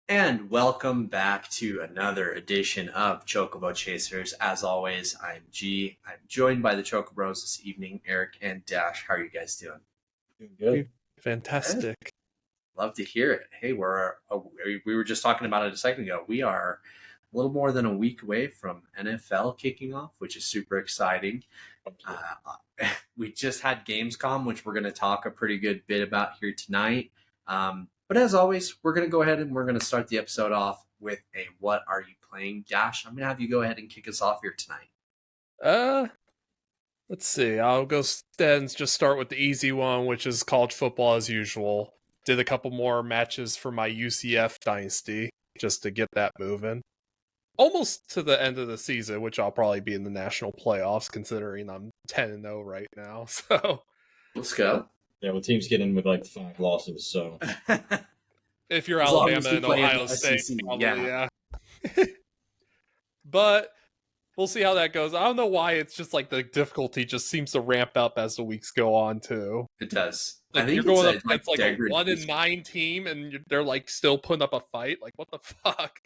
And welcome back to another edition of Chocobo Chasers. As always, I'm G. I'm joined by the Chocobros this evening, Eric and Dash. How are you guys doing? Doing good. Good. Fantastic. Love to hear it. Hey, we were just talking about it a second ago. We are a little more than a week away from NFL kicking off, which is super exciting. We just had Gamescom, which we're going to talk a pretty good bit about here tonight. But as always, we're going to go ahead and we're going to start the episode off with a "What are you playing?" Dash, I'm going to have you go ahead and kick us off here tonight. Let's see. I'll go and just start with the easy one, which is college football as usual. Did a couple more matches for my UCF dynasty just to get that moving. Almost to the end of the season, which I'll probably be in the national playoffs, considering I'm 10-0 right now. So Let's go. Yeah, well, teams get in with like 5 losses, so if you're As long as Alabama you and play in Ohio the State, SEC, probably, yeah. But we'll see how that goes. I don't know why it's just like the difficulty just seems to ramp up as the weeks go on too. It does. Like I think you're going up it's against like a degradation. 1-9 team, and they're like still putting up a fight. Like what the fuck?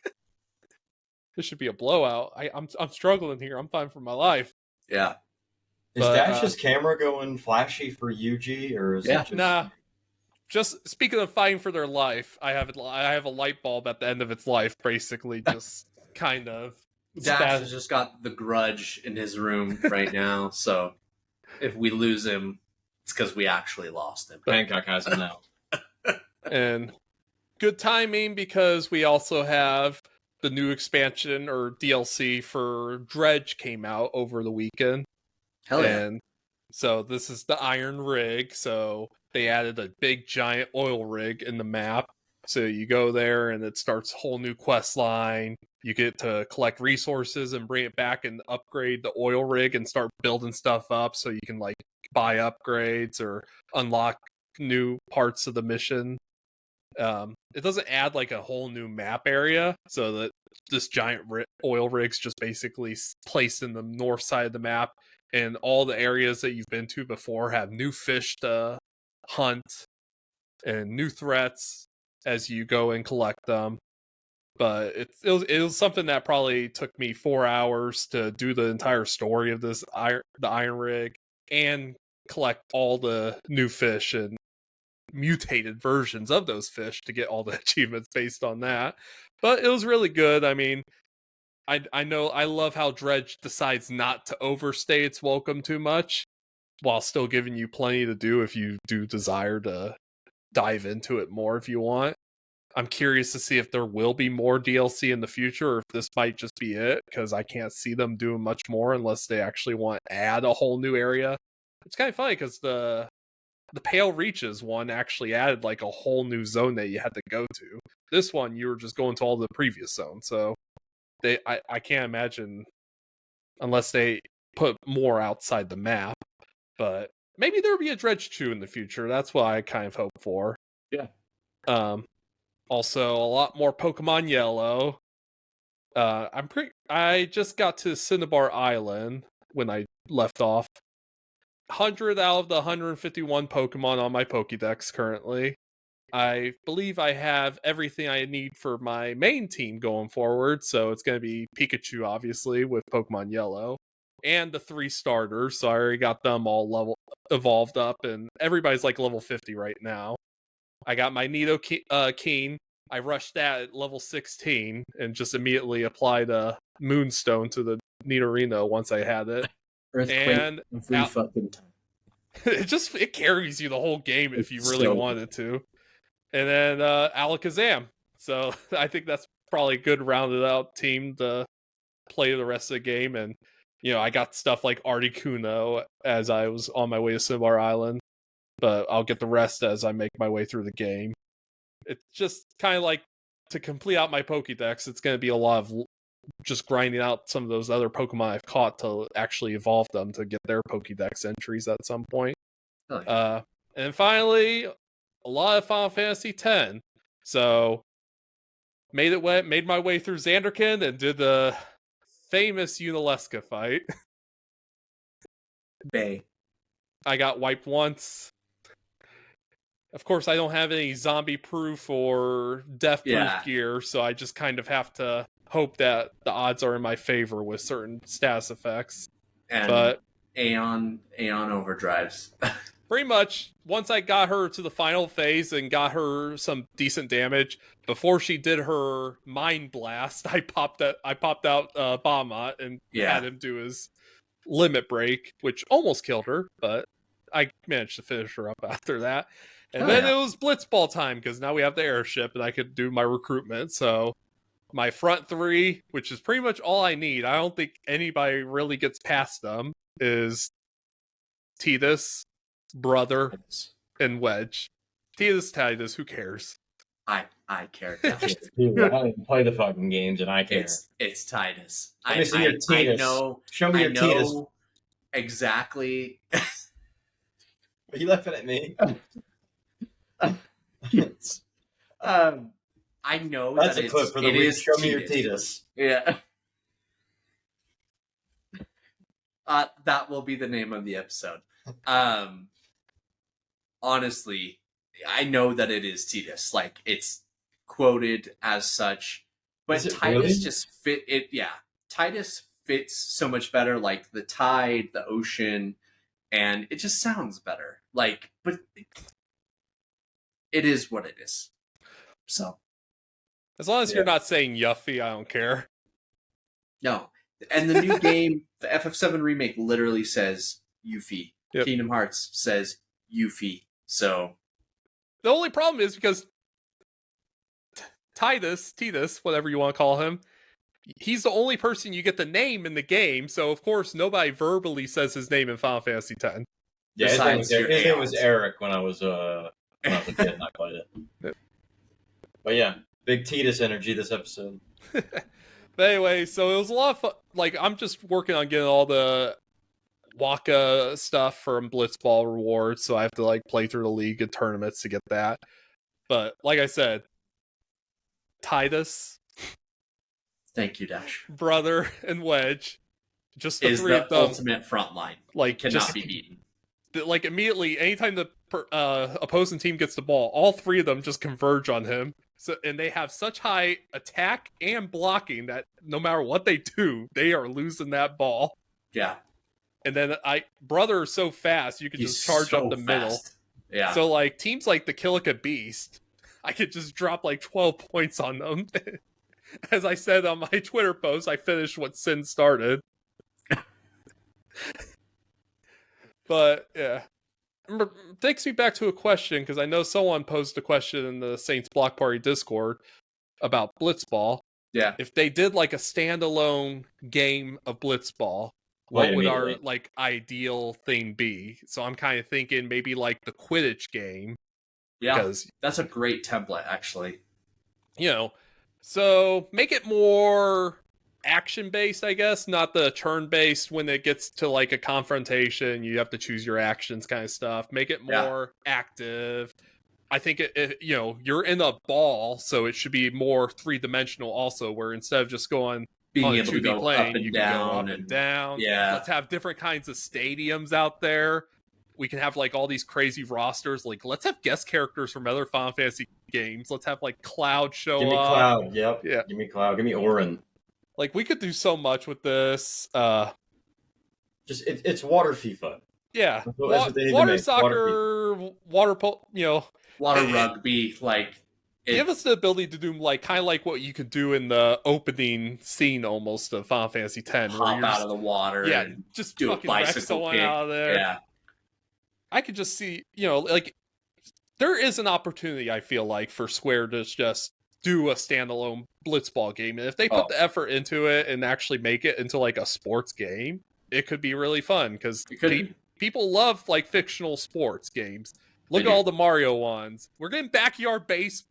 This should be a blowout. I'm struggling here. I'm fighting for my life. Yeah. is But, Dash's camera going flashy for UG, or is Yeah. it just... Nah. Just speaking of fighting for their life, I have a light bulb at the end of its life, basically, just kind of. Dash has just got the grudge in his room right now, so if we lose him, it's because we actually lost him. Hancock has it now. And good timing because we also have the new expansion or DLC for Dredge came out over the weekend. Hell yeah. And so this is the Iron Rig. So they added a big giant oil rig in the map. So you go there and it starts a whole new quest line. You get to collect resources and bring it back and upgrade the oil rig and start building stuff up so you can like buy upgrades or unlock new parts of the mission. It doesn't add like a whole new map area, so that this giant oil rig's just basically placed in the north side of the map, and all the areas that you've been to before have new fish to hunt and new threats as you go and collect them. But it was something that probably took me 4 hours to do the entire story of the Iron Rig and collect all the new fish and mutated versions of those fish to get all the achievements based on that. But it was really good. I mean, I know I love how Dredge decides not to overstay its welcome too much while still giving you plenty to do if you do desire to dive into it more if you want. I'm curious to see if there will be more DLC in the future or if this might just be it, because I can't see them doing much more unless they actually want to add a whole new area. It's kind of funny because the Pale Reaches one actually added like a whole new zone that you had to go to. This one, you were just going to all the previous zones. So I can't imagine unless they put more outside the map. But maybe there'll be a Dredge 2 in the future. That's what I kind of hope for. Yeah. Also, a lot more Pokemon Yellow. I just got to Cinnabar Island when I left off. 100 out of the 151 Pokemon on my Pokédex currently. I believe I have everything I need for my main team going forward, so it's going to be Pikachu, obviously, with Pokemon Yellow, and the 3 starters, so I already got them all evolved up, and everybody's like level 50 right now. I got my Nidoking. I rushed that at level 16 and just immediately applied a Moonstone to the Nidorino once I had it. Earthquake And every fucking time. it carries you the whole game if you really wanted to. And then Alakazam. So I think that's probably a good rounded out team to play the rest of the game. And I got stuff like Articuno as I was on my way to Cinnabar Island, but I'll get the rest as I make my way through the game. It's just kind of like to complete out my Pokédex, it's going to be a lot of just grinding out some of those other Pokemon I've caught to actually evolve them to get their Pokédex entries at some point. Oh, yeah. And finally, a lot of Final Fantasy X. So made my way through Zanderkin and did the famous Unalesca fight. Bay. I got wiped once. of course, I don't have any zombie proof or death proof Yeah. gear, so I just kind of have to hope that the odds are in my favor with certain status effects. And But Aeon overdrives. pretty much, once I got her to the final phase and got her some decent damage, before she did her mind blast, I popped out Bahamut and had him do his limit break, which almost killed her, but I managed to finish her up after that. And then it was blitzball time, because now we have the airship and I could do my recruitment. So my front three, which is pretty much all I need, I don't think anybody really gets past them, is Tidus, Brother, and Wedge. Tidus, who cares? I care. I didn't play the fucking games, and I care. It's Tidus. Let me see your Tidus. I know. Show me your Tidus. Exactly. Are you laughing at me? I know That's that a clip for the week. Show me your Tidus. Tidus. Yeah. That will be the name of the episode. Honestly, I know that it is Tidus. Like, it's quoted as such. But Tidus really? just fit it. Yeah. Tidus fits so much better. Like, the tide, the ocean, and it just sounds better. Like, but it is what it is. So. As long as you're not saying Yuffie, I don't care. No. And the new game, the FF7 remake, literally says Yuffie. Yep. Kingdom Hearts says Yuffie. So the only problem is because Tidus, whatever you want to call him, he's the only person you get the name in the game. So of course nobody verbally says his name in Final Fantasy X. Yeah, his name was Eric when I was a kid and I played it. But yeah, big Tidus energy this episode. But anyway, so it was a lot of fun. Like, I'm just working on getting all the Waka stuff from Blitzball rewards, so I have to like play through the league and tournaments to get that. But like I said, Tidus, thank you, Dash. Brother, and Wedge, just the is three the of them, ultimate front line. like, Cannot just be beaten. like immediately, anytime the opposing team gets the ball, all three of them just converge on him. So, and they have such high attack and blocking that no matter what they do, they are losing that ball. Yeah. And then Brother is so fast, you can just charge up the middle. Yeah. So like teams like the Kilika Beast, I could just drop like 12 points on them. As I said on my Twitter post, I finished what Sin started. But yeah. Takes me back to a question, because I know someone posed a question in the Saints Block Party Discord about Blitzball. Yeah. If they did like a standalone game of Blitzball, what would our like ideal thing be? So I'm kind of thinking maybe like the Quidditch game. Yeah. Because that's a great template, actually. You know, so make it more action-based, I guess, not the turn-based. When it gets to like a confrontation, you have to choose your actions kind of stuff. Make it more active. I think it you know, you're in a ball, so it should be more three-dimensional also, where instead of just going being on a able to 2D go plane, up and you down can go up and down. Yeah. Let's have different kinds of stadiums out there. We can have like all these crazy rosters. Like, let's have guest characters from other Final Fantasy games. Let's have like Cloud show up. Give me Cloud, yep. Yeah. Give me Cloud. Give me Orin. Like, we could do so much with this. Just it's water FIFA. Yeah, That's what they need to water make. soccer, water polo, you know, water rugby. Like, give us the ability to do like kind of like what you could do in the opening scene almost of Final Fantasy X. Hop out of the water. Yeah, and just do fucking a wreck bicycle someone kick. out of there. Yeah. I could just see, you know, like there is an opportunity, I feel like, for Square to just do a standalone Blitzball game. And if they put the effort into it and actually make it into like a sports game, it could be really fun, because people love like fictional sports games. Look at all the Mario ones. We're getting backyard backyard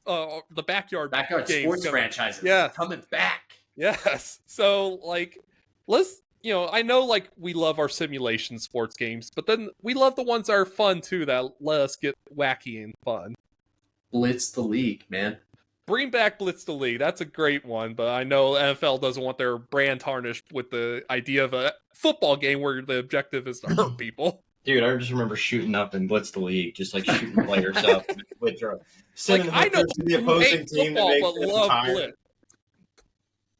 games sports franchises. Yeah, coming back. Yes. So like, let's, you know, I know like we love our simulation sports games, but then we love the ones that are fun too, that let us get wacky and fun. Blitz the League, man. Bring back Blitz the League. That's a great one, but I know NFL doesn't want their brand tarnished with the idea of a football game where the objective is to hurt people. Dude, I just remember shooting up in Blitz the League, just like shooting players up. Sending I know hookers to the opposing team football, to make but them love tired. Blitz.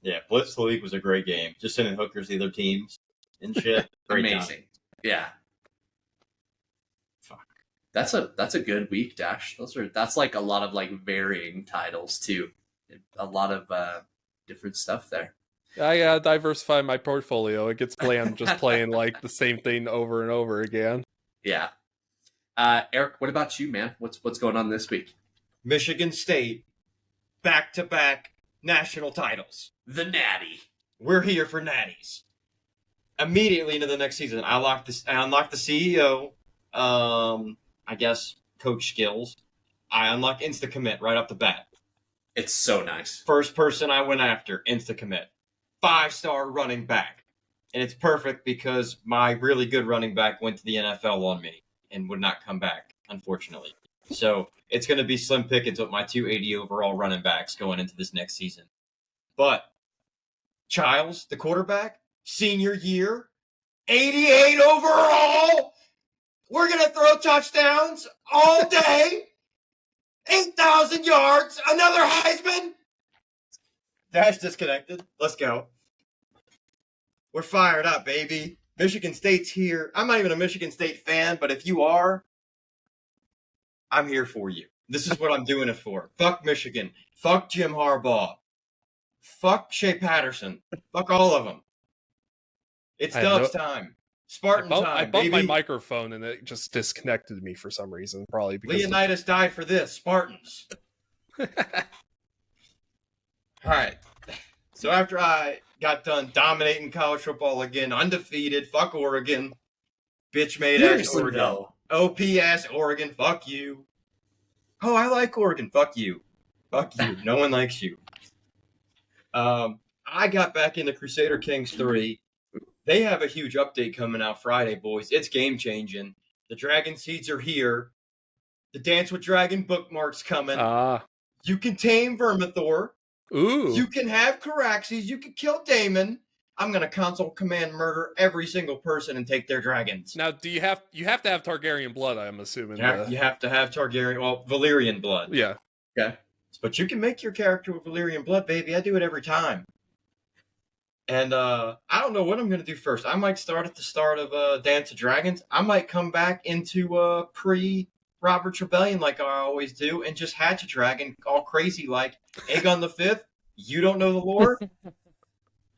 Yeah, Blitz the League was a great game. Just sending hookers to other teams and shit. Great Amazing. time. Yeah. Fuck. That's a good week, Dash. That's like a lot of like varying titles too. A lot of different stuff there. I gotta diversify my portfolio. It gets bland just playing like the same thing over and over again. Yeah. Eric, what about you, man? What's going on this week? Michigan State, back-to-back national titles. The Natty. We're here for natties. Immediately into the next season, I unlocked the CEO. I guess coach skills. I unlocked insta commit right off the bat. It's so nice. First person I went after, insta commit. 5-star running back, and it's perfect because my really good running back went to the NFL on me and would not come back, unfortunately. So it's going to be slim pickings with my 280 overall running backs going into this next season. But Childs, the quarterback, senior year, 88 overall. We're going to throw touchdowns all day. 8,000 yards. Another Heisman. Dash disconnected. Let's go. We're fired up, baby. Michigan State's here. I'm not even a Michigan State fan, but if you are, I'm here for you. This is what I'm doing it for. Fuck Michigan. Fuck Jim Harbaugh. Fuck Shea Patterson. Fuck all of them. It's Dubs time. Spartan time, I bumped baby. my microphone and it just disconnected me for some reason. Probably because Leonidas died for this. Spartans. All right. So after I got done dominating college football again, undefeated, fuck Oregon, bitch made ass Seriously, Oregon, though. OP ass Oregon, fuck you. Oh, I like Oregon, fuck you, fuck you. No one likes you. I got back into Crusader Kings 3. They have a huge update coming out Friday, boys. It's game changing. The Dragon Seeds are here. The Dance with Dragon bookmark's coming. You can tame Vermithor. Ooh. You can have Caraxes. You can kill Daemon. I'm gonna console command murder every single person and take their dragons. Now, do you have to have Targaryen blood? I'm assuming. You have to have Targaryen, well, Valyrian blood. Yeah. Okay. But you can make your character with Valyrian blood, baby. I do it every time. And I don't know what I'm gonna do first. I might start at the start of Dance of Dragons. I might come back into pre-Robert's Rebellion like I always do, and just hatch a dragon all crazy like Aegon the Fifth. You don't know the lore?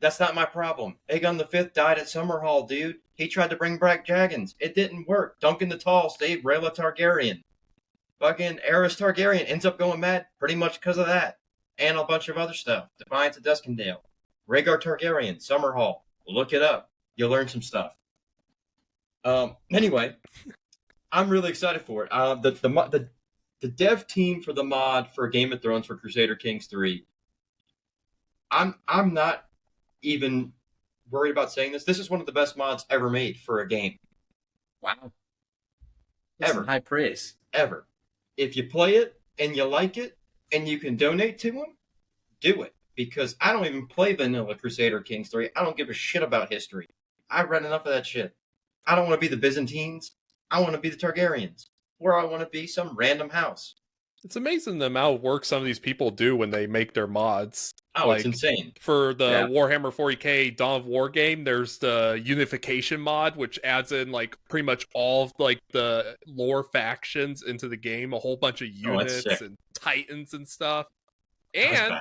That's not my problem. Aegon the Fifth died at Summerhall, dude. He tried to bring back dragons. It didn't work. Duncan the Tall saved Rhaella Targaryen. Fucking Aerys Targaryen ends up going mad pretty much because of that. And a bunch of other stuff. Defiance of Duskendale. Rhaegar Targaryen, Summerhall. Look it up. You'll learn some stuff. Anyway, I'm really excited for it. The dev team for the mod for Game of Thrones for Crusader Kings 3. I'm not even worried about saying this. This is one of the best mods ever made for a game. Wow. That's Ever. high praise. Ever. If you play it and you like it and you can donate to them, do it. Because I don't even play vanilla Crusader Kings 3. I don't give a shit about history. I've read enough of that shit. I don't want to be the Byzantines. I want to be the Targaryens. Or I want to be some random house. It's amazing the amount of work some of these people do when they make their mods. Oh, it's insane. For the Warhammer 40k Dawn of War game, there's the Unification mod, which adds in like pretty much all of like the lore factions into the game, a whole bunch of units and titans and stuff. And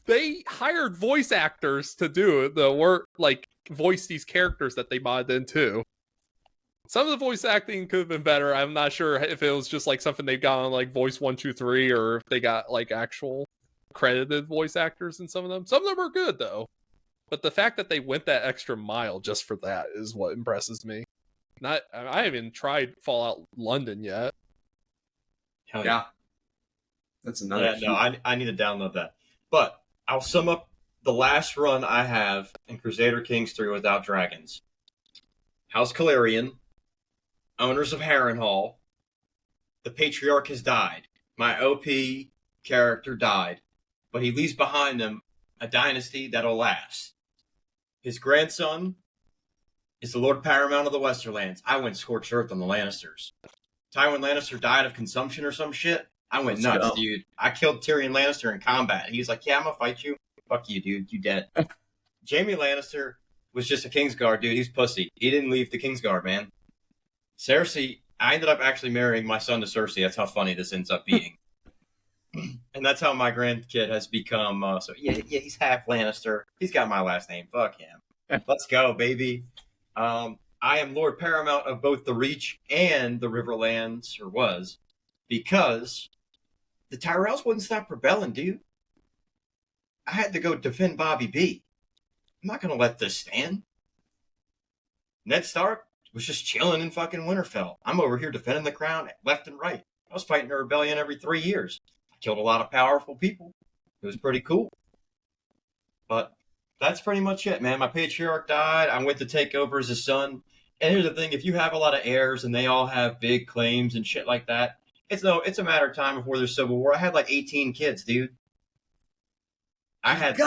they hired voice actors to do the work, like voice these characters that they modded in too. Some of the voice acting could have been better. I'm not sure if it was just like something they got on like Voice 123 or if they got like actual credited voice actors in some of them. Some of them are good though. But the fact that they went that extra mile just for that is what impresses me. I haven't tried Fallout London yet. Hell yeah. That's another. Yeah, no, I need to download that. But I'll sum up the last run I have in Crusader Kings 3 without dragons. House Calarian, owners of Harrenhal, the Patriarch has died. My OP character died, but he leaves behind him a dynasty that'll last. His grandson is the Lord Paramount of the Westerlands. I went scorched earth on the Lannisters. Tywin Lannister died of consumption or some shit. I went Let's nuts, go. dude. I killed Tyrion Lannister in combat. He's like, yeah, I'm gonna fight you. Fuck you, dude. You dead. Jaime Lannister was just a Kingsguard, dude. He's pussy. He didn't leave the Kingsguard, man. Cersei, I ended up actually marrying my son to Cersei. That's how funny this ends up being. And that's how my grandkid has become. He's half Lannister. He's got my last name. Fuck him. Let's go, baby. I am Lord Paramount of both the Reach and the Riverlands, or was, because the Tyrells wouldn't stop rebelling, dude. I had to go defend Bobby B. I'm not going to let this stand. Ned Stark was just chilling in fucking Winterfell. I'm over here defending the crown left and right. I was fighting a rebellion every 3 years. I killed a lot of powerful people. It was pretty cool. But that's pretty much it, man. My patriarch died. I went to take over as his son. And here's the thing. If you have a lot of heirs and they all have big claims and shit like that, it's a matter of time before there's civil war. I had like 18 kids, dude. I had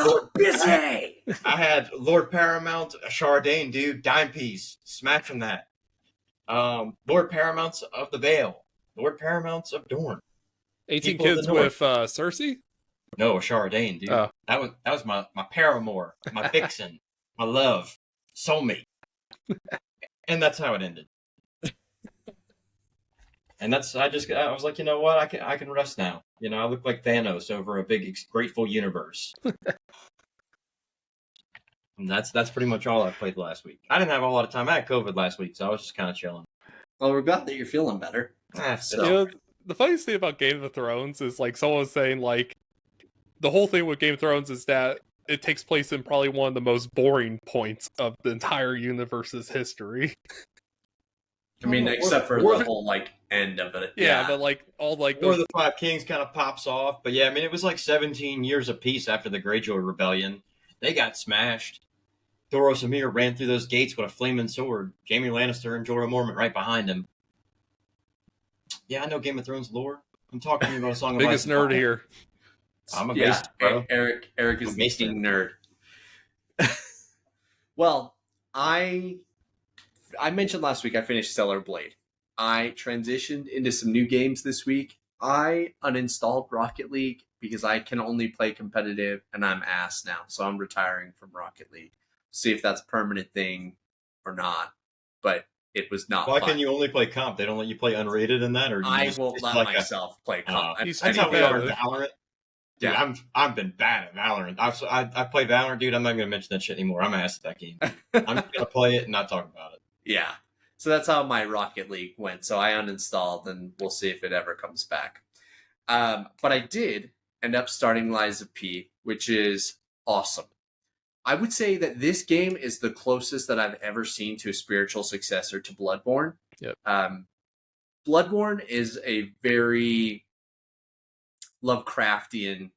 Lord Paramount, Chardane, dude, dime piece, smashing that. Lord Paramounts of the Vale, Lord Paramounts of Dorne. 18 kids with Cersei? No, Chardane, dude. Oh. That was my paramour, my vixen, my love, soulmate, and that's how it ended. And I was like, you know what? I can rest now. You know, I look like Thanos over a big, grateful universe. And that's pretty much all I played last week. I didn't have a lot of time. I had COVID last week, so I was just kind of chilling. Well, we're glad that you're feeling better. You know, the funniest thing about Game of Thrones is, like, someone saying, like, the whole thing with Game of Thrones is that it takes place in probably one of the most boring points of the entire universe's history. I mean, except for the whole, like, end of it. Yeah, but, like, all, like... War of the Five Kings kind of pops off. But, yeah, I mean, it was like 17 years of peace after the Greyjoy Rebellion. They got smashed. Thoros Amir ran through those gates with a flaming sword. Jaime Lannister and Jorah Mormont right behind him. Yeah, I know Game of Thrones lore. I'm talking to you about a song of biggest nerd here. I'm a mason, bro. Eric is the king nerd. Well, I mentioned last week I finished Stellar Blade. I transitioned into some new games this week. I uninstalled Rocket League because I can only play competitive and I'm ass now. So I'm retiring from Rocket League. See if that's a permanent thing or not. But it was not Why fun. can you only play comp? They don't let you play unrated in that? Or I won't let myself play comp. That's how we are in Valorant. Dude, yeah. I've been bad at Valorant. I play Valorant, dude. I'm not going to mention that shit anymore. I'm ass at that game. I'm going to play it and not talk about it. Yeah. So that's how my Rocket League went. So I uninstalled, and we'll see if it ever comes back. But I did end up starting Liza P, which is awesome. I would say that this game is the closest that I've ever seen to a spiritual successor to Bloodborne. Yep. Bloodborne is a very Lovecraftian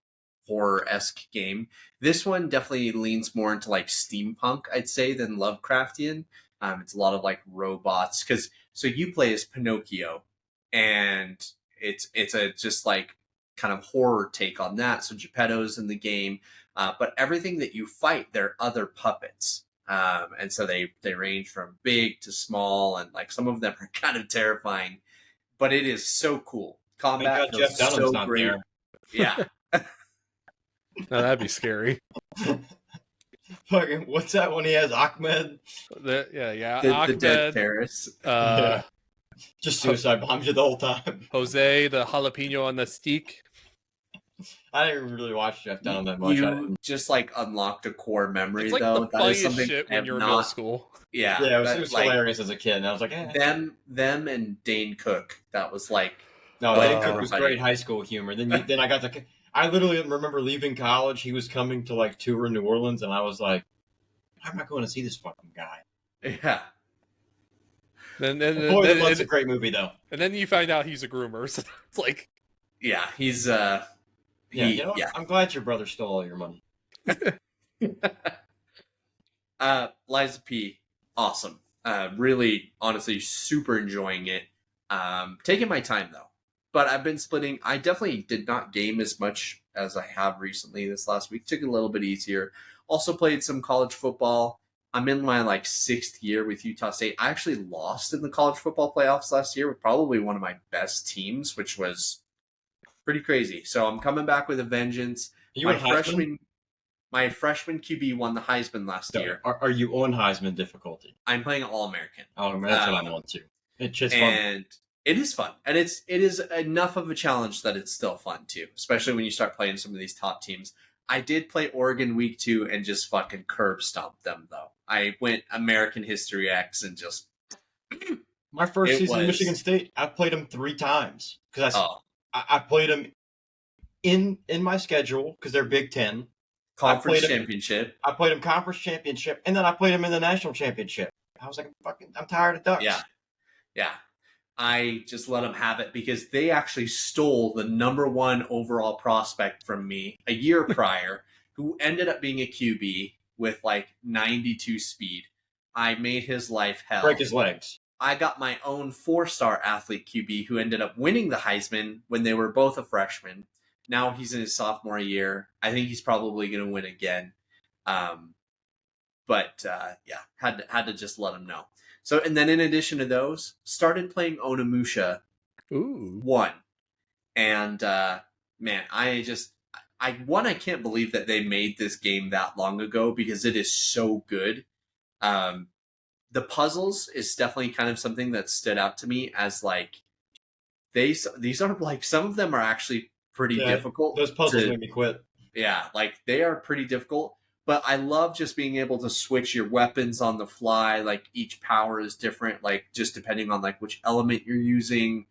horror-esque game. This one definitely leans more into like steampunk, I'd say, than Lovecraftian. It's a lot of like robots so you play as Pinocchio, and it's a just like kind of horror take on that. So Geppetto's in the game, but everything that you fight, they're other puppets, and so they range from big to small, and like some of them are kind of terrifying, but it is so cool. Combat feels so great. There. Yeah. No, that'd be scary. Fucking, what's that one he has? Ahmed? Ahmed. The dead Paris. Just suicide bombs you the whole time. Jose, the jalapeno on the steak. I didn't really watch Jeff Dunham that much. You just like unlocked a core memory, it's like though. The funniest shit when you're in middle school. Yeah, it was hilarious as a kid, and I was like, them and Dane Cook. That was like, no, Dane Cook was great high school humor. Then I got to. I literally remember leaving college. He was coming to like tour in New Orleans, and I was like, I'm not going to see this fucking guy. Yeah. It's a great movie, though. And then you find out he's a groomer. So it's like, yeah, he's I'm glad your brother stole all your money. Liza P, awesome. Really, honestly, super enjoying it. Taking my time though. But I've been splitting. I definitely did not game as much as I have recently this last week. Took it a little bit easier. Also played some college football. I'm in my like 6th year with Utah State. I actually lost in the college football playoffs last year with probably one of my best teams, which was pretty crazy. So I'm coming back with a vengeance. You My on Heisman? freshman QB won the Heisman last So, year. are you on Heisman difficulty? I'm playing All-American. Oh, that's what I'm on too. It's just fun. And it is fun. And it is enough of a challenge that it's still fun too, especially when you start playing some of these top teams. I did play Oregon week 2 and just fucking curb stomped them though. I went American History X and just My first It season in was- Michigan State, I played them 3 times because oh, I played them in my schedule because they're Big Ten. conference played it- championship. I played them conference championship, and then I played them in the national championship. I was like, I'm tired of Ducks. Yeah. I just let them have it because they actually stole the number 1 overall prospect from me a year prior, who ended up being a QB with like 92 speed. I made his life hell. Break his legs. I got my own 4-star athlete QB who ended up winning the Heisman when they were both a freshman. Now he's in his sophomore year. I think he's probably going to win again. But had to just let him know. So, and then in addition to those, started playing Onimusha Ooh. 1. And man, I can't believe that they made this game that long ago because it is so good. The puzzles is definitely kind of something that stood out to me as like these are like some of them are actually pretty difficult. Those puzzles made me quit. Yeah, like they are pretty difficult. But I love just being able to switch your weapons on the fly. Like each power is different, like just depending on like which element you're using.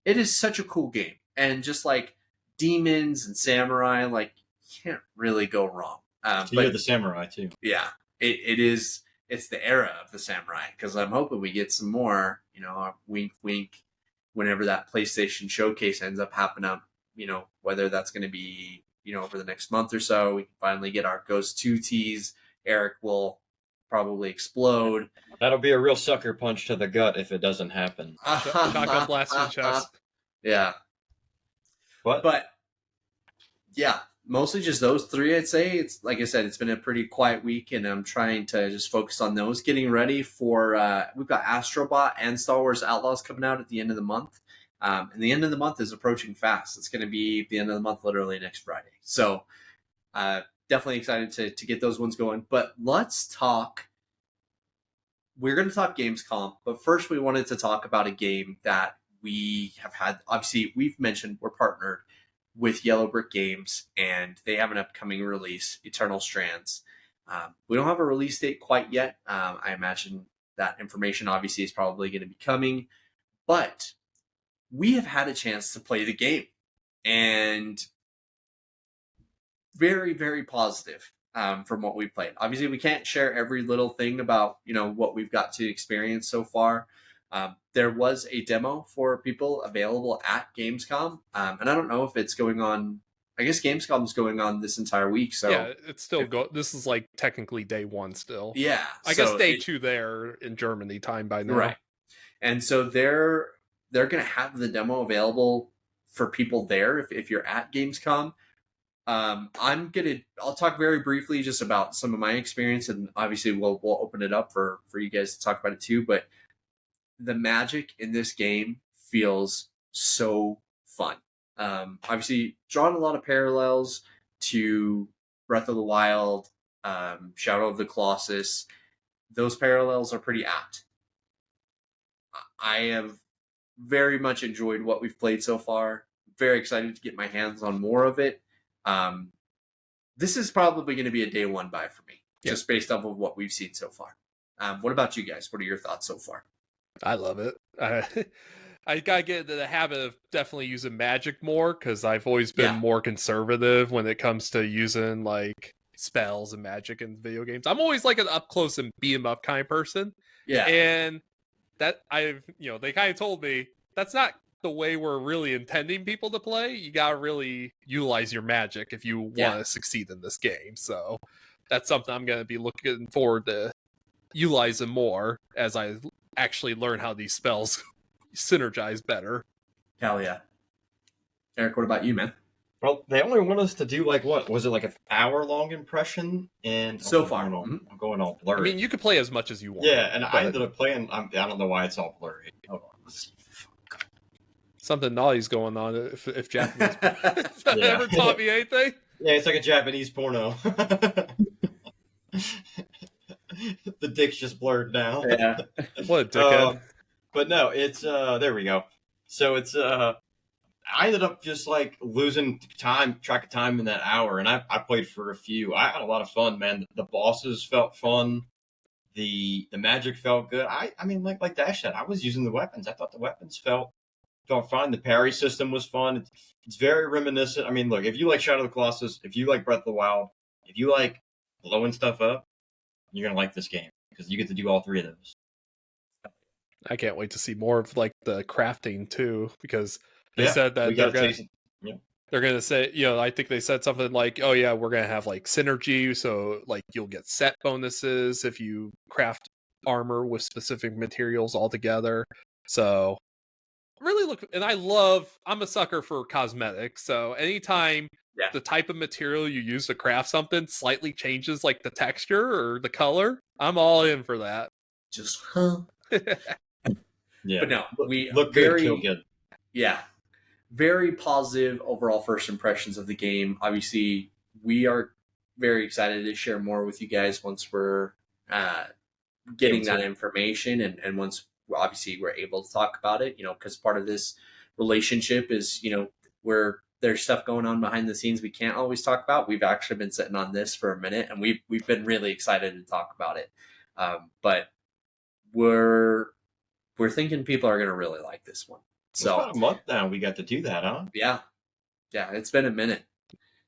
It is such a cool game. And just like demons and samurai, like you can't really go wrong. So but you're the samurai too. yeah, it is. It's the era of the samurai because I'm hoping we get some more. Wink, wink. Whenever that PlayStation showcase ends up happening, whether that's going to be over the next month or so, we can finally get our Ghost 2 tease. Eric will probably explode. That'll be a real sucker punch to the gut if it doesn't happen. Shotgun blast to the chest. Yeah. But yeah, mostly just those 3, I'd say. It's like I said, it's been a pretty quiet week, and I'm trying to just focus on those. Getting ready for we've got Astrobot and Star Wars Outlaws coming out at the end of the month. And the end of the month is approaching fast. It's going to be the end of the month, literally next Friday. So definitely excited to get those ones going. But let's talk. We're going to talk Gamescom. But first, we wanted to talk about a game that we have had. Obviously, we've mentioned we're partnered with Yellow Brick Games, and they have an upcoming release, Eternal Strands. We don't have a release date quite yet. I imagine that information obviously is probably going to be coming. But we have had a chance to play the game, and very, very positive from what we've played. Obviously, we can't share every little thing about what we've got to experience so far. There was a demo for people available at Gamescom, and I don't know if it's going on. I guess Gamescom is going on this entire week. So yeah, it's still This is like technically day 1 still. Yeah, I guess day 2 there in Germany time by now. Right, and so they're going to have the demo available for people there if you're at Gamescom. I'll talk very briefly just about some of my experience, and obviously we'll open it up for you guys to talk about it too. But the magic in this game feels so fun. Obviously, drawn a lot of parallels to Breath of the Wild, Shadow of the Colossus. Those parallels are pretty apt. I have very much enjoyed what we've played so far. Very excited to get my hands on more of it. This is probably going to be a day 1 buy for me, just based off of what we've seen so far. What about you guys? What are your thoughts so far? I love it. I gotta get into the habit of definitely using magic more, because I've always been more conservative when it comes to using like spells and magic in video games. I'm always like an up close and beat 'em up kind of person. Yeah. And that they kind of told me that's not the way we're really intending people to play. You gotta really utilize your magic if you want to succeed in this game. So that's something I'm gonna be looking forward to utilizing more as I actually learn how these spells synergize better. Hell yeah. Eric, what about you, man? Well, they only want us to do like what was it like an hour-long impression? And So far. I'm going all blurry. I mean, you can play as much as you want. yeah, and I but ended up playing. I don't know why it's all blurry. Hold on, let's see. something naughty's going on. If Japanese Yeah. ever taught me anything. Yeah, it's like a Japanese porno. The dick's just blurred now. Yeah. What a dickhead. But no, it's there we go. So it's I ended up just like losing track of time in that hour, and I played for a few. I had a lot of fun, man. The bosses felt fun. The magic felt good. I mean, like Dash said, I was using the weapons. I thought the weapons felt fine. The parry system was fun. It's very reminiscent. I mean, look, if you like Shadow of the Colossus, if you like Breath of the Wild, if you like blowing stuff up, you're gonna like this game because you get to do all three of those. I can't wait to see more of like the crafting too, because they Yeah, said that we they're got gonna, taste. Yeah. they're gonna say, I think they said something like, oh yeah, we're gonna have like synergy, so like you'll get set bonuses if you craft armor with specific materials all together. So really I'm a sucker for cosmetics, so anytime the type of material you use to craft something slightly changes like the texture or the color, I'm all in for that. Just Yeah, But no, we look very good, kill good. Yeah, very positive overall first impressions of the game. Obviously, we are very excited to share more with you guys once we're getting that information and once obviously we're able to talk about it, because part of this relationship is, where there's stuff going on behind the scenes we can't always talk about. We've actually been sitting on this for a minute and we've been really excited to talk about it. But we're thinking people are going to really like this one. So it's about a month now we got to do that, huh? Yeah, it's been a minute.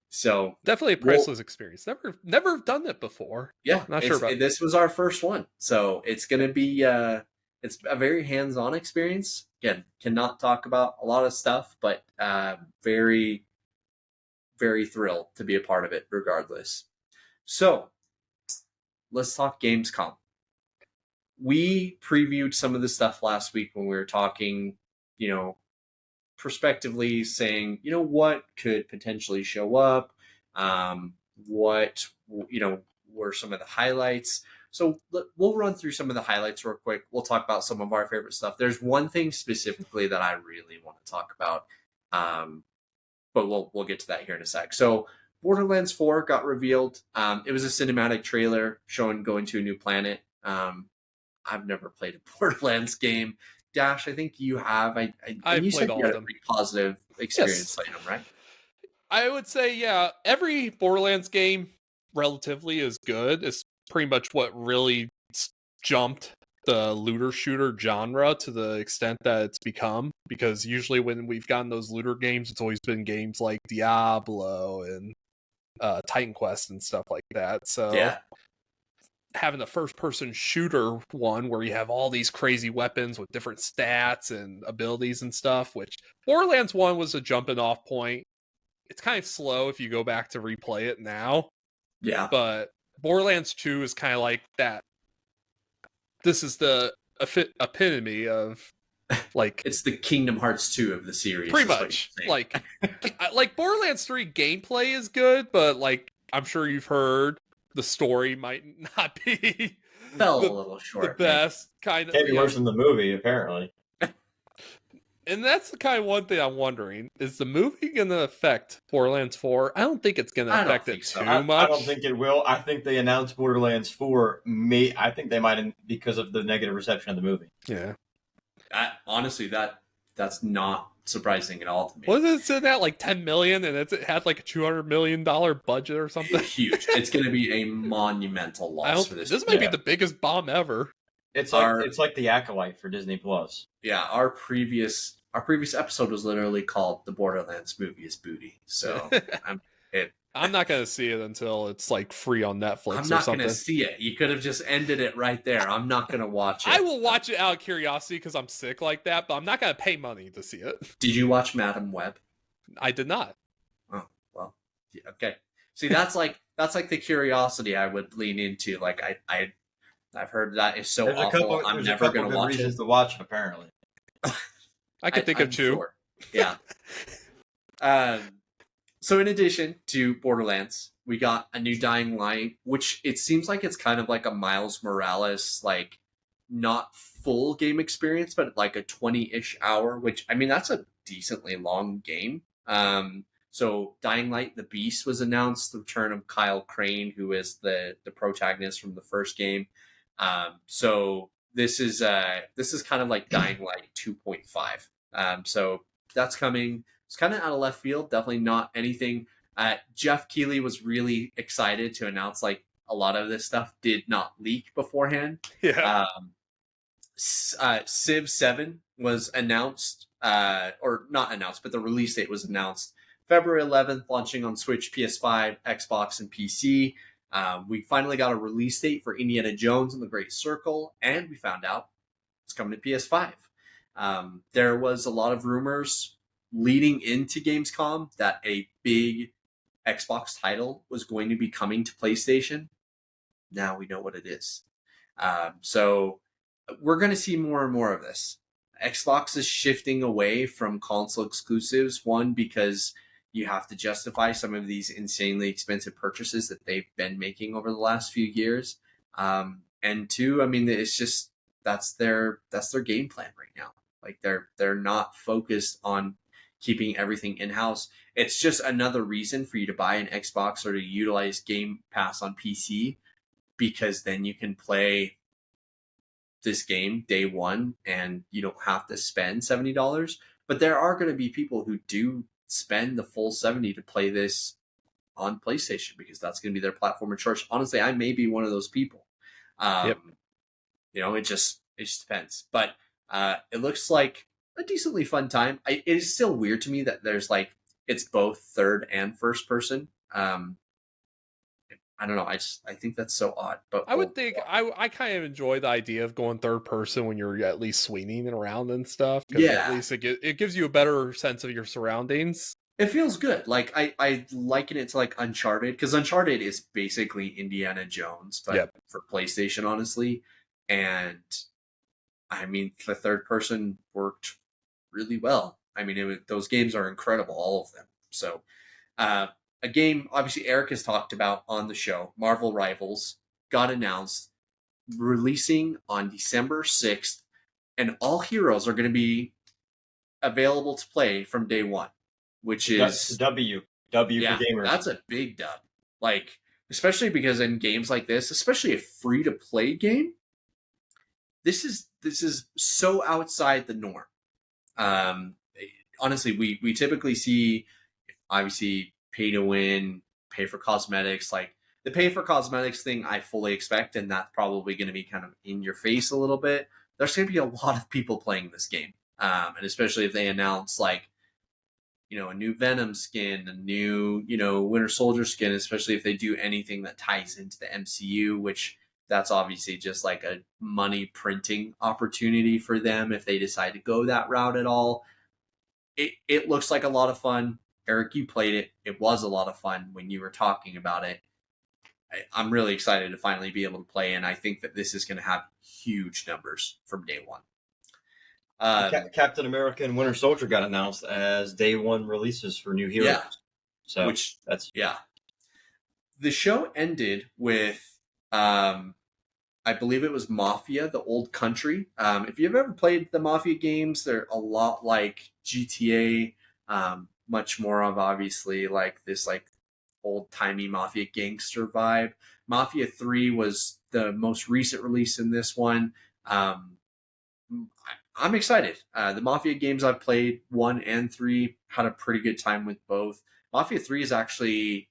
So definitely a priceless experience. Never done it before. Yeah, not sure about this was our first one, so it's gonna be it's a very hands-on experience. Again, cannot talk about a lot of stuff, but very, very thrilled to be a part of it regardless. So let's talk Gamescom. We previewed some of the stuff last week when we were talking, prospectively saying, what could potentially show up, what, were some of the highlights. So we'll run through some of the highlights real quick. We'll talk about some of our favorite stuff. There's one thing specifically that I really want to talk about, but we'll get to that here in a sec. So Borderlands 4 got revealed. It was a cinematic trailer showing going to a new planet. I've never played a Borderlands game. Dash, I think you have. You said you had a pretty positive experience playing them, right? I would say, yeah, every Borderlands game relatively is good. It's pretty much what really jumped the looter shooter genre to the extent that it's become, because usually when we've gotten those looter games, it's always been games like Diablo and Titan Quest and stuff like that. So having a first-person shooter one where you have all these crazy weapons with different stats and abilities and stuff, which Borderlands 1 was a jumping-off point. It's kind of slow if you go back to replay it now. Yeah. But Borderlands 2 is kind of like that. This is the epitome of, like... it's the Kingdom Hearts 2 of the series. Pretty much. Like Borderlands 3 gameplay is good, but, like, I'm sure you've heard... the story might not be fell a little short. The best kind of. Can't be worse than the movie, apparently. And that's the kind of one thing I'm wondering: is the movie going to affect Borderlands 4? I don't think it's going to affect it too much. I don't think it will. I think they announced Borderlands 4. I think they might because of the negative reception of the movie. Yeah. Honestly, that's not surprising at all to me. What is it sitting at, like $10 million, and it had like a $200 million budget or something? Huge. It's going to be a monumental loss for this. This might be the biggest bomb ever. It's like the Acolyte for Disney Plus. Yeah, our previous episode was literally called "The Borderlands Movie is Booty." So I'm not going to see it until it's like free on Netflix or something. I'm not going to see it. You could have just ended it right there. I'm not going to watch it. I will watch it out of curiosity because I'm sick like that, but I'm not going to pay money to see it. Did you watch Madam Web? I did not. Oh, well, yeah, okay. See, that's like the curiosity I would lean into. Like I've heard that is so awful. I'm never going to watch it. To watch it, apparently. I could think of two. Sure. Yeah. So in addition to Borderlands, we got a new Dying Light, which it seems like it's kind of like a Miles Morales, like not full game experience, but like a 20-ish hour, which I mean that's a decently long game. So Dying Light: The Beast was announced, the return of Kyle Crane, who is the protagonist from the first game. So this is kind of like Dying Light 2.5. So that's coming. It's kind of out of left field. Definitely not anything. Jeff Keighley was really excited to announce like a lot of this stuff did not leak beforehand. Yeah. Civ 7 was announced, or not announced, but the release date was announced February 11th, launching on Switch, PS5, Xbox, and PC. We finally got a release date for Indiana Jones and the Great Circle, and we found out it's coming to PS5. There was a lot of rumors leading into Gamescom that a big Xbox title was going to be coming to PlayStation. Now we know what it is. So we're going to see more and more of this. Xbox is shifting away from console exclusives. One, because you have to justify some of these insanely expensive purchases that they've been making over the last few years. And two, I mean, it's just that's their game plan right now. Like they're not focused on keeping everything in-house. It's just another reason for you to buy an Xbox or to utilize Game Pass on PC, because then you can play this game day one and you don't have to spend $70. But there are going to be people who do spend the full $70 to play this on PlayStation because that's going to be their platform of choice. Honestly, I may be one of those people. Yep. You know, it just depends. But it looks like a decently fun time. It is still weird to me that there's like it's both third and first person. I don't know. I think that's so odd. But I would think I kind of enjoy the idea of going third person when you're at least swinging around and stuff, because at least it gives you a better sense of your surroundings. It feels good. Like I liken it to like Uncharted, because Uncharted is basically Indiana Jones, but for PlayStation, honestly. And I mean, the third person worked really well. I mean, those games are incredible, all of them. So, a game obviously Eric has talked about on the show, Marvel Rivals, got announced, releasing on December 6th, and all heroes are going to be available to play from day one, which is W for gamers. That's a big dub. Like, especially because in games like this, especially a free to play game, this is so outside the norm. Honestly, we typically see obviously pay to win, pay for cosmetics. Like the pay for cosmetics thing, I fully expect, and that's probably going to be kind of in your face a little bit. There's going to be a lot of people playing this game, and especially if they announce like, you know, a new Venom skin, a new, you know, Winter Soldier skin, especially if they do anything that ties into the MCU, which that's obviously just like a money printing opportunity for them if they decide to go that route at all. It looks like a lot of fun. Eric, you played it. It was a lot of fun when you were talking about it. I'm really excited to finally be able to play, and I think that this is going to have huge numbers from day one. Captain America and Winter Soldier got announced as day one releases for new heroes. Yeah. So that's The show ended with I believe it was Mafia, the Old Country. If you've ever played the Mafia games, they're a lot like GTA, much more of obviously like this like old-timey Mafia gangster vibe. Mafia 3 was the most recent release in this one. I'm excited. The Mafia games I've played, 1 and 3, had a pretty good time with both. Mafia 3 is actually,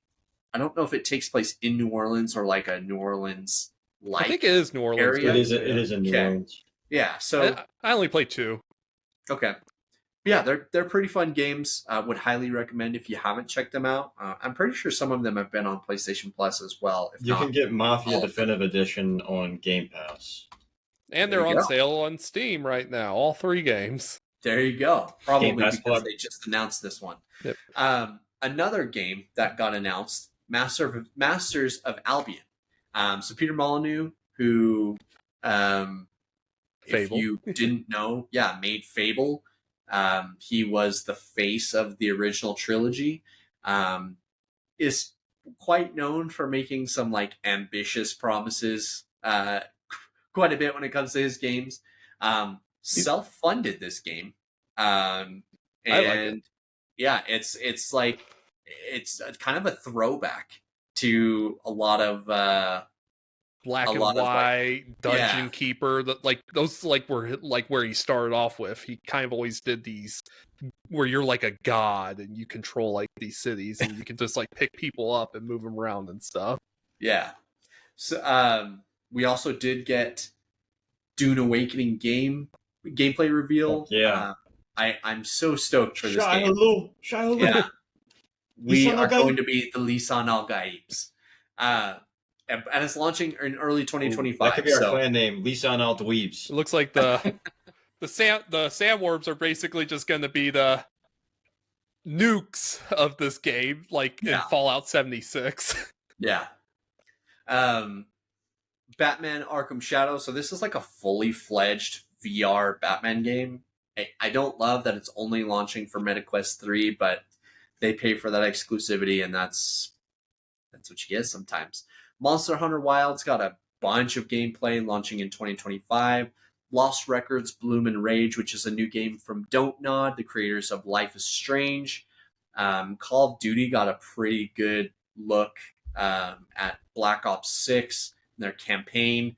I don't know if it takes place in New Orleans or like a New Orleans like I think it is New Orleans. Area. It is in New Orleans. Yeah, so I only played 2. Okay. Yeah, they're pretty fun games. Would highly recommend if you haven't checked them out. I'm pretty sure some of them have been on PlayStation Plus as well. You can get Mafia Definitive Edition on Game Pass. And they're on sale on Steam right now, all 3 games. There you go. Probably because Plus. they just announced this one. Yep. Another game that got announced, Masters of Albion. So Peter Molyneux, who, if you didn't know, made Fable. He was the face of the original trilogy. is quite known for making some like ambitious promises quite a bit when it comes to his games. Self-funded this game, and I like it. yeah, it's like it's kind of a throwback to a lot of Black a and lot of like white dungeon yeah keeper, that like those like were like where he started off with. He kind of always did these where you're like a god and you control like these cities and you can just like pick people up and move them around and stuff. yeah. So we also did get Dune Awakening gameplay reveal. Yeah. I'm so stoked for this game. Shiloh, Shiloh. Yeah, we Lisan are al-Gaib. going to be the Lisan al-Gaibs. And it's launching in early 2025. That could be our so clan name, Lisan al-Dweebs. It looks like the sandworms are basically just going to be the nukes of this game, like in Yeah. Fallout 76. yeah. Batman Arkham Shadow. So this is like a fully fledged VR Batman game. I don't love that it's only launching for MetaQuest 3, but they pay for that exclusivity, and that's what you get sometimes. Monster Hunter Wild's got a bunch of gameplay launching in 2025. Lost Records Bloom and Rage, which is a new game from Don't Nod, the creators of Life is Strange. Call of Duty got a pretty good look at Black Ops 6, their campaign.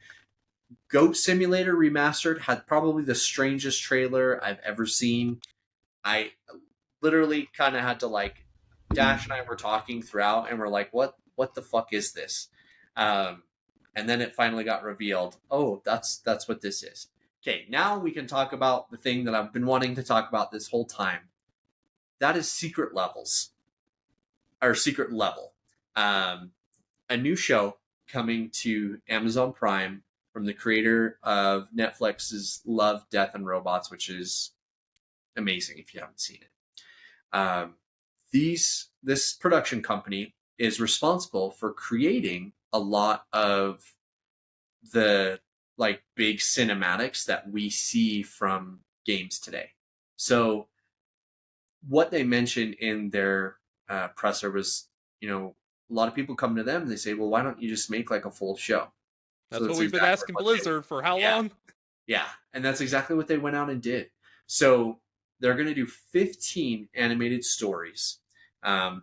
Goat Simulator Remastered had probably the strangest trailer I've ever seen. I literally kind of had to like, Dash and I were talking throughout and we're like, what the fuck is this? And then it finally got revealed. Oh, that's what this is. Okay, now we can talk about the thing that I've been wanting to talk about this whole time. That is Secret Levels. Or Secret Level. A new show coming to Amazon Prime from the creator of Netflix's Love, Death, and Robots, which is amazing if you haven't seen it. This production company is responsible for creating a lot of the like big cinematics that we see from games today. So what they mentioned in their presser was, a lot of people come to them and they say, well, why don't you just make like a full show? That's So what we've been exactly asking what Blizzard for how Yeah. long? Yeah, and that's exactly what they went out and did. So they're going to do 15 animated stories.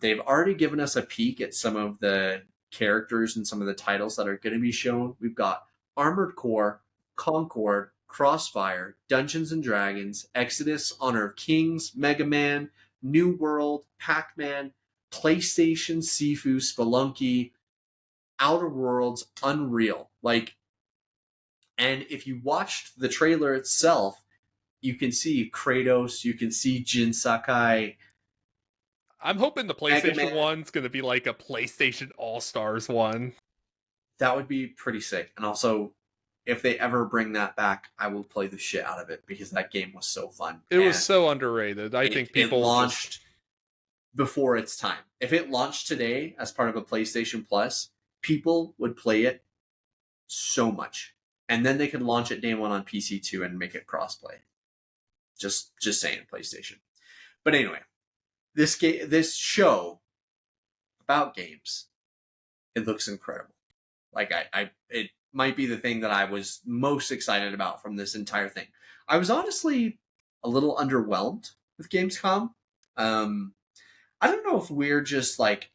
They've already given us a peek at some of the characters and some of the titles that are going to be shown. We've got Armored Core, Concord, Crossfire, Dungeons and Dragons, Exodus, Honor of Kings, Mega Man, New World, Pac-Man, PlayStation, Sifu, Spelunky, Outer Worlds, Unreal. And if you watched the trailer itself, you can see Kratos, you can see Jin Sakai. I'm hoping the Mega PlayStation Man. one's going to be like a PlayStation All-Stars one. That would be pretty sick. And also, if they ever bring that back, I will play the shit out of it because that game was so fun. It was so underrated. I think people it launched before its time. If it launched today as part of a PlayStation Plus, people would play it so much. And then they could launch it day one on PC too and make it crossplay. Just saying, PlayStation. But anyway, this show about games, it looks incredible. Like it might be the thing that I was most excited about from this entire thing. I was honestly a little underwhelmed with Gamescom. I don't know if we're just like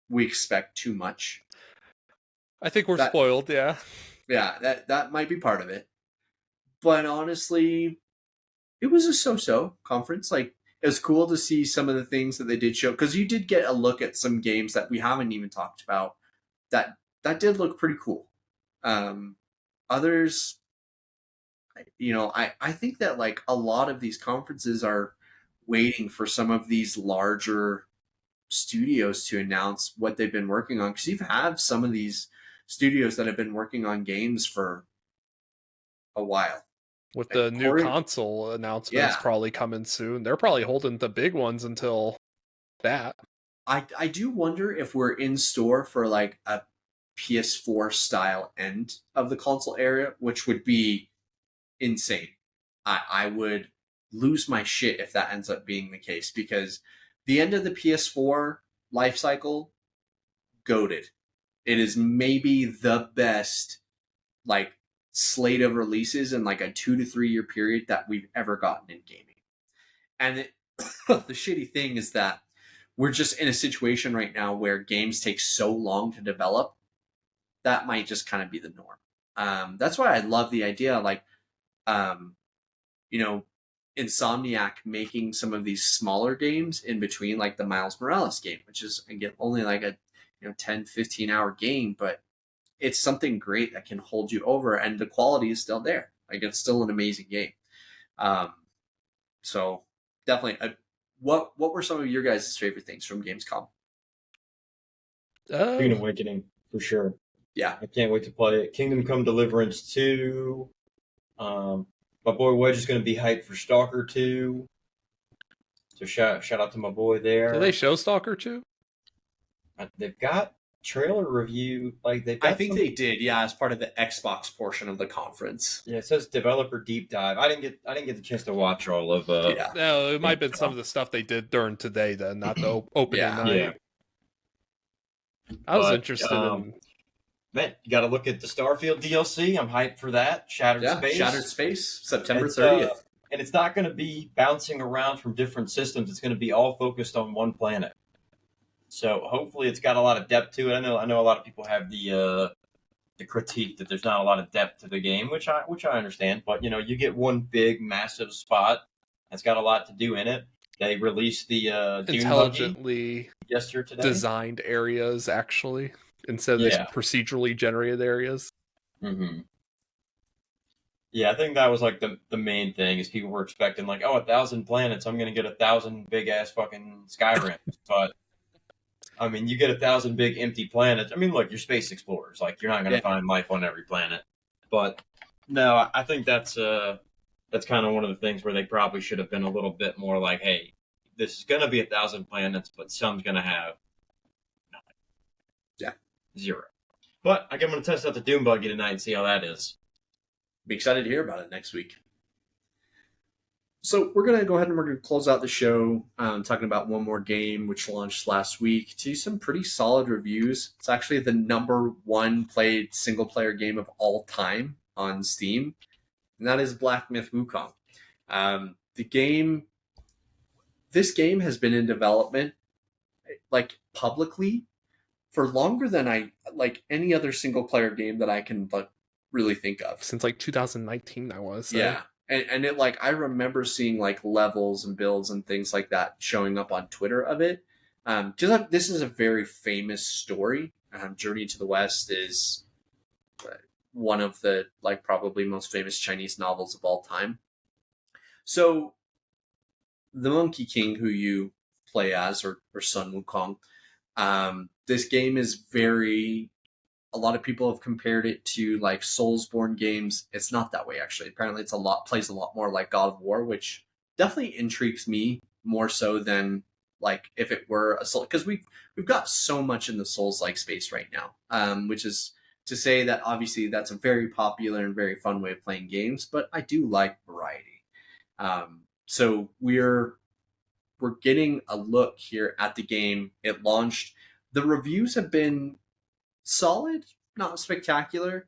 we expect too much. I think we're spoiled, yeah. Yeah, that might be part of it. But honestly, it was a so-so conference. Like, it was cool to see some of the things that they did show, because you did get a look at some games that we haven't even talked about that did look pretty cool. Others, I think that like a lot of these conferences are waiting for some of these larger studios to announce what they've been working on, because you've had some of these studios that have been working on games for a while. With the new console announcements probably coming soon, they're probably holding the big ones until that. I do wonder if we're in store for like a PS4 style end of the console era, which would be insane. I would lose my shit if that ends up being the case, because the end of the PS4 life cycle, goated. It is maybe the best like slate of releases in like a 2 to 3 year period that we've ever gotten in gaming. And the shitty thing is that we're just in a situation right now where games take so long to develop. That might just kind of be the norm. That's why I love the idea, like, you know, Insomniac making some of these smaller games in between, like the Miles Morales game, which is, again, only like a 10, 15 hour game, but it's something great that can hold you over, and the quality is still there. Like, it's still an amazing game. So definitely, what were some of your guys' favorite things from Gamescom? Dune Awakening, for sure. Yeah. I can't wait to play it. Kingdom Come Deliverance 2. My boy Wedge is going to be hyped for Stalker 2. So shout out to my boy there. Did they show Stalker 2? They've got trailer review. Like I think they did, yeah, as part of the Xbox portion of the conference. Yeah, it says developer deep dive. I didn't get the chance to watch all of. Yeah. No, it might have been some of the stuff they did during today, then, not the opening night. Yeah. I was interested in. Man, you got to look at the Starfield DLC. I'm hyped for that. Shattered Space, September 30th. And it's not going to be bouncing around from different systems. It's going to be all focused on one planet. So hopefully it's got a lot of depth to it. I know a lot of people have the critique that there's not a lot of depth to the game, which I understand. But you get one big massive spot that's got a lot to do in it. They released the intelligently yesterday designed areas, actually, instead of these procedurally generated areas. Mm-hmm. Yeah, I think that was like the main thing is people were expecting like, 1,000 planets, I'm going to get 1,000 big ass fucking Skyrims. But I mean, you get 1,000 big empty planets. I mean, look, you're space explorers. Like, you're not going to find life on every planet. But no, I think that's kind of one of the things where they probably should have been a little bit more like, hey, this is going to be 1,000 planets, but some's going to have nothing. Yeah. 0. But I'm going to test out the Doom buggy tonight and see how that is. Be excited to hear about it next week. So we're going to go ahead and we're going to close out the show talking about one more game which launched last week to some pretty solid reviews. It's actually the #1 played single-player game of all time on Steam, and that is Black Myth Wukong. This game has been in development like publicly for longer than any other single-player game that I can really think of. Since like 2019, I was. Yeah. And it I remember seeing levels and builds and things like that showing up on Twitter of it. Because this is a very famous story. Journey to the West is one of the probably most famous Chinese novels of all time. So the Monkey King, who you play as, or Sun Wukong, this game is a lot of people have compared it to Soulsborne games. It's not that way, actually. Apparently plays a lot more like God of War, which definitely intrigues me more so than if it were a Soul, because we've got so much in the Souls-like space right now, which is to say that obviously that's a very popular and very fun way of playing games, but I do like variety. So we're getting a look here at the game. It launched. The reviews have been solid, not spectacular.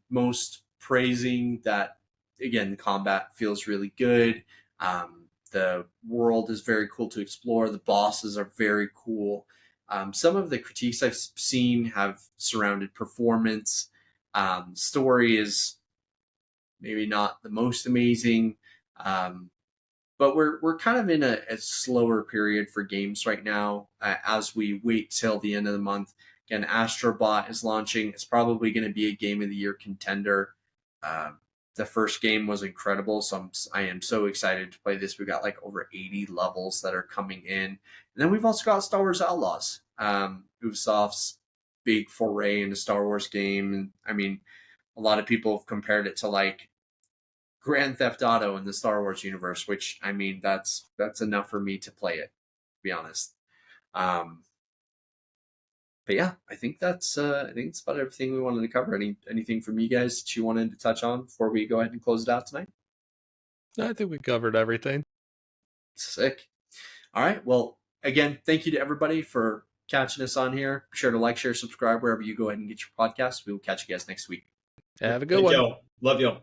Most praising that, again, the combat feels really good. The world is very cool to explore. The bosses are very cool. Some of the critiques I've seen have surrounded performance. Story is maybe not the most amazing. But we're kind of in a slower period for games right now as we wait till the end of the month. Again, Astrobot is launching. It's probably going to be a Game of the Year contender. The first game was incredible, so I am so excited to play this. We've got over 80 levels that are coming in. And then we've also got Star Wars Outlaws, Ubisoft's big foray into Star Wars game. And I mean, a lot of people have compared it to Grand Theft Auto in the Star Wars universe, which, I mean, that's enough for me to play it, to be honest. But yeah, I think that's about everything we wanted to cover. Anything from you guys that you wanted to touch on before we go ahead and close it out tonight? I think we covered everything. Sick. All right. Well, again, thank you to everybody for catching us on here. Be sure to like, share, subscribe wherever you go ahead and get your podcast. We will catch you guys next week. Have a good Thank one. y'all. Love y'all.